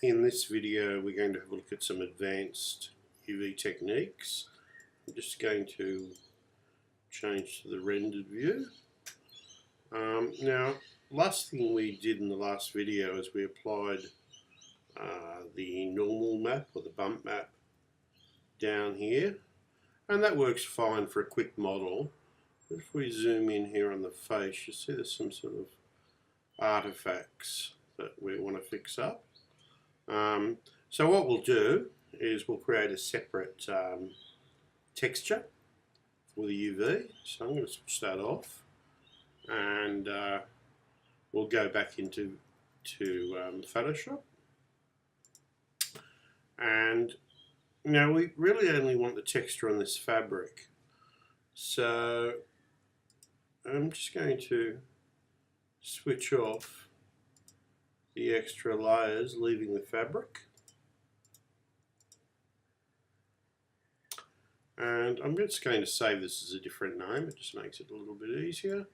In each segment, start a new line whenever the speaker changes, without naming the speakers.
In this video we're going to have a look at some advanced UV techniques. I'm just going to change to the rendered view. Now, last thing we did in the last video is we applied the normal map or the bump map down here, and that works fine for a quick model. But if we zoom in here on the face, you see there's some sort of artifacts that we want to fix up. So what we'll do is we'll create a separate texture for the UV. So I'm going to switch that off, and we'll go back into Photoshop. And now we really only want the texture on this fabric. So I'm just going to switch off the extra layers, leaving the fabric. And I'm just going to save this as a different name, it just makes it a little bit easier.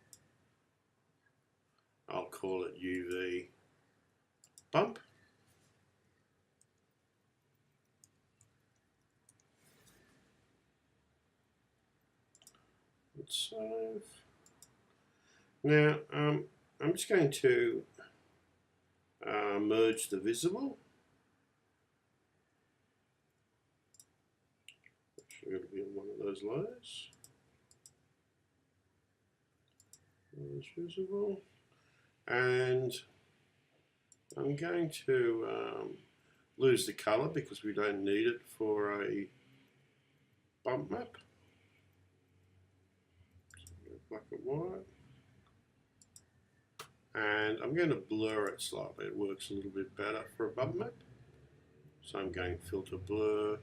I'll call it UV bump. Let's save. Now I'm just going to merge the visible. Actually going to be on one of those layers. Merge visible. And I'm going to lose the colour because we don't need it for a bump map. So black and white. And I'm going to blur it slightly, it works a little bit better for a bump map. So I'm going filter blur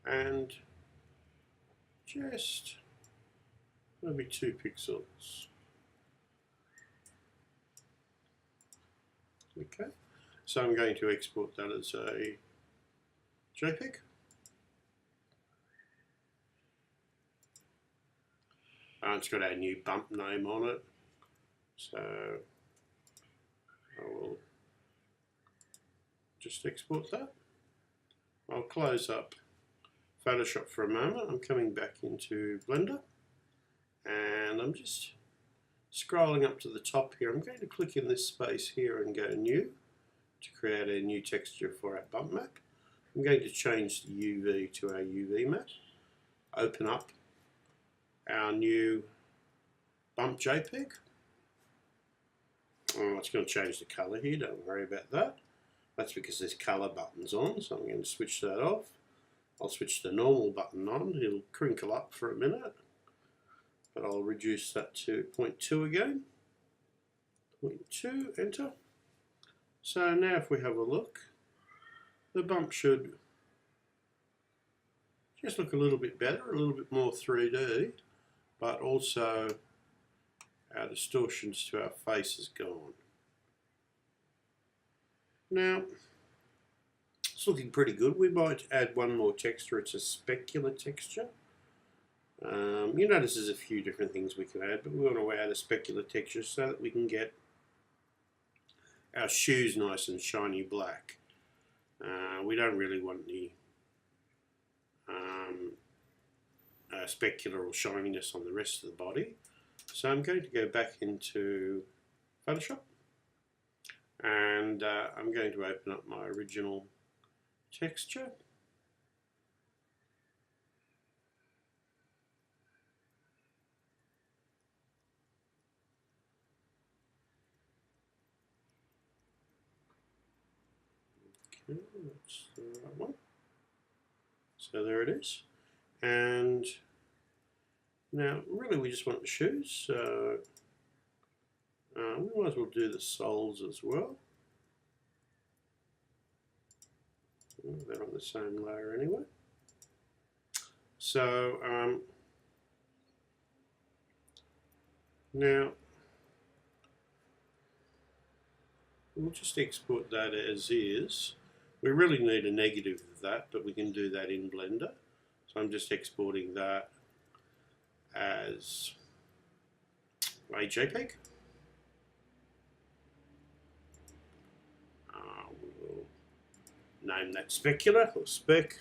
and just maybe 2 pixels. Okay, so I'm going to export that as a JPEG. It's got our new bump name on it. So I will just export that. I'll close up Photoshop for a moment. I'm coming back into Blender and I'm just scrolling up to the top here. I'm going to click in this space here and go new to create a new texture for our bump map. I'm going to change the UV to our UV map. Open up our new bump JPEG. Oh, it's going to change the colour here, don't worry about that. That's because there's colour buttons on, so I'm going to switch that off. I'll switch the normal button on, it'll crinkle up for a minute, but I'll reduce that to 0.2 again. 0.2, enter. So now if we have a look, the bump should just look a little bit better, a little bit more 3D, but also our distortions to our face is gone. Now, it's looking pretty good. We might add one more texture. It's a specular texture. You notice there's a few different things we can add, but we want to add a specular texture so that we can get our shoes nice and shiny black. We don't really want any specular or shininess on the rest of the body. So I'm going to go back into Photoshop and I'm going to open up my original texture. Okay, that's the right one. So there it is. And now, really, we just want the shoes, so we might as well do the soles as well. They're on the same layer anyway. So, now, we'll just export that as is. We really need a negative of that, but we can do that in Blender. So I'm just exporting that as a JPEG. name that specular or spec.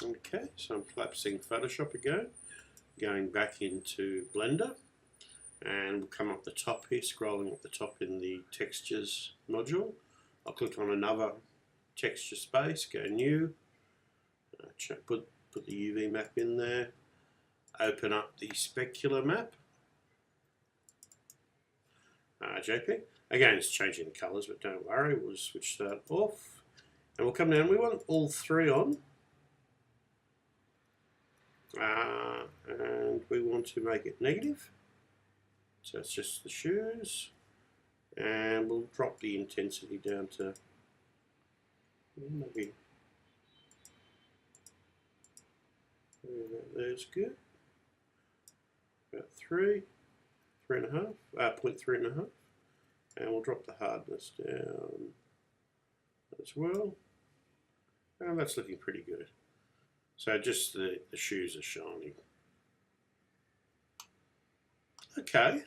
Okay, so I'm collapsing Photoshop again, going back into Blender, and we'll come up the top here, scrolling up the top in the textures module. I'll click on another texture space, go new, put the UV map in there, open up the specular map, JPEG. Again, it's changing the colours, but don't worry, we'll switch that off. And we'll come down, we want all three on. And we want to make it negative. So it's just the shoes. And we'll drop the intensity down to maybe there's good. About 0.3 and we'll drop the hardness down as well. And that's looking pretty good. So just the shoes are shining. Okay,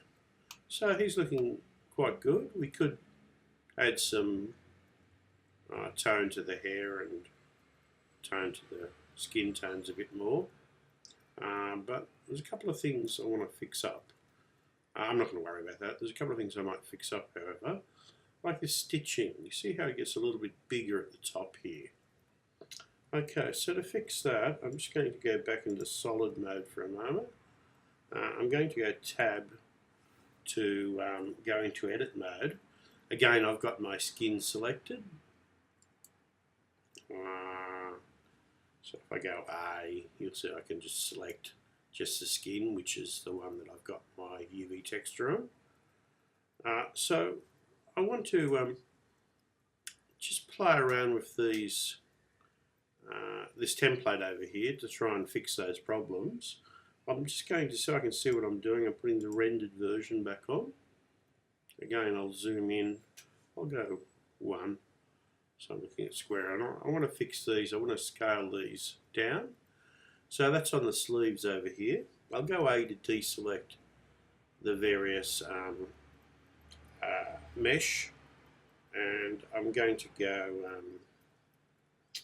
so he's looking quite good. We could add some tone to the hair and tone to the skin tones a bit more. But there's a couple of things I want to fix up. I'm not going to worry about that. There's a couple of things I might fix up, however. Like the stitching. You see how it gets a little bit bigger at the top here. Okay, so to fix that, I'm just going to go back into solid mode for a moment. I'm going to go tab to go into edit mode. Again, I've got my skin selected. So if I go A, you'll see I can just select just the skin, which is the one that I've got my UV texture on. So I want to just play around with these, this template over here to try and fix those problems. I'm just going to, so I can see what I'm doing, I'm putting the rendered version back on. Again, I'll zoom in, I'll go 1. So I'm looking at square, and I want to fix these, I want to scale these down. So that's on the sleeves over here. I'll go A to deselect the various mesh, and I'm going to go,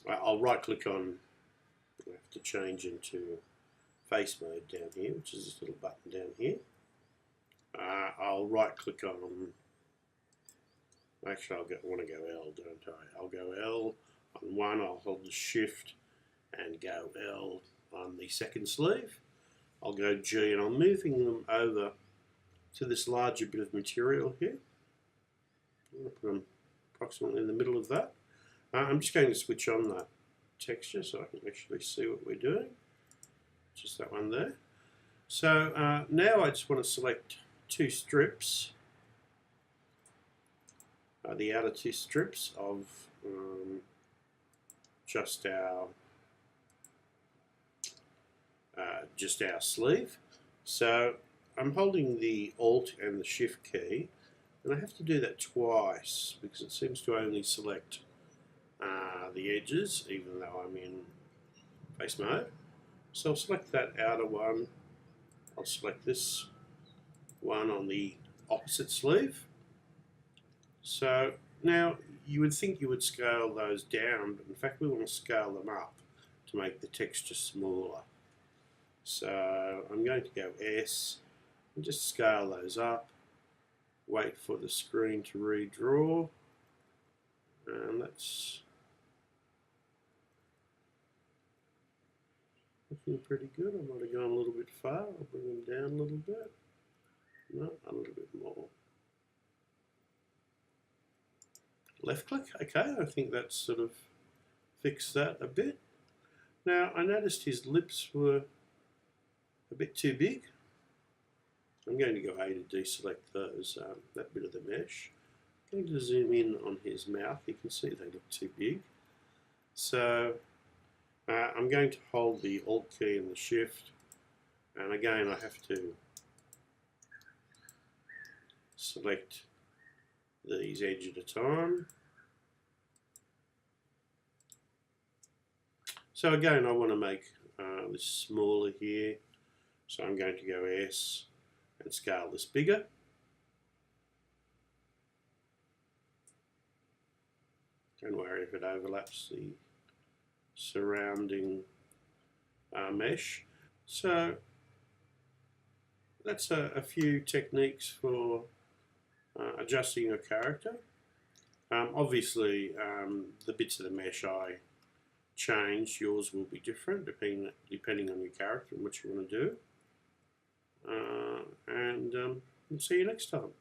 I'll right click on, I have to change into face mode down here, which is this little button down here. I'll right click on, actually I want to go L, don't I? I'll go L on one, I'll hold the shift and go L on the second sleeve. I'll go G, and I'm moving them over to this larger bit of material here. I'm going to put them approximately in the middle of that. I'm just going to switch on that texture so I can actually see what we're doing. Just that one there. So now I just want to select 2 strips, the outer 2 strips of just our sleeve. So I'm holding the Alt and the Shift key, and I have to do that twice because it seems to only select the edges, even though I'm in face mode. So I'll select that outer one, I'll select this one on the opposite sleeve. So now you would think you would scale those down, but in fact we want to scale them up to make the texture smaller. So I'm going to go S and just scale those up, wait for the screen to redraw, and that's looking pretty good. I might have gone a little bit far. I'll bring them down a little bit. No, a little bit more. Left click, okay, I think that's sort of fixed that a bit. Now I noticed his lips were a bit too big. I'm going to go A to deselect those, that bit of the mesh. I'm going to zoom in on his mouth. You can see they look too big. So I'm going to hold the Alt key and the Shift, and again I have to select these edge at a time. So again I want to make this smaller here, so I'm going to go S and scale this bigger. Don't worry if it overlaps the surrounding mesh. So that's a few techniques for adjusting your character. Obviously, the bits of the mesh I change, yours will be different depending on your character and what you want to do. And we'll see you next time.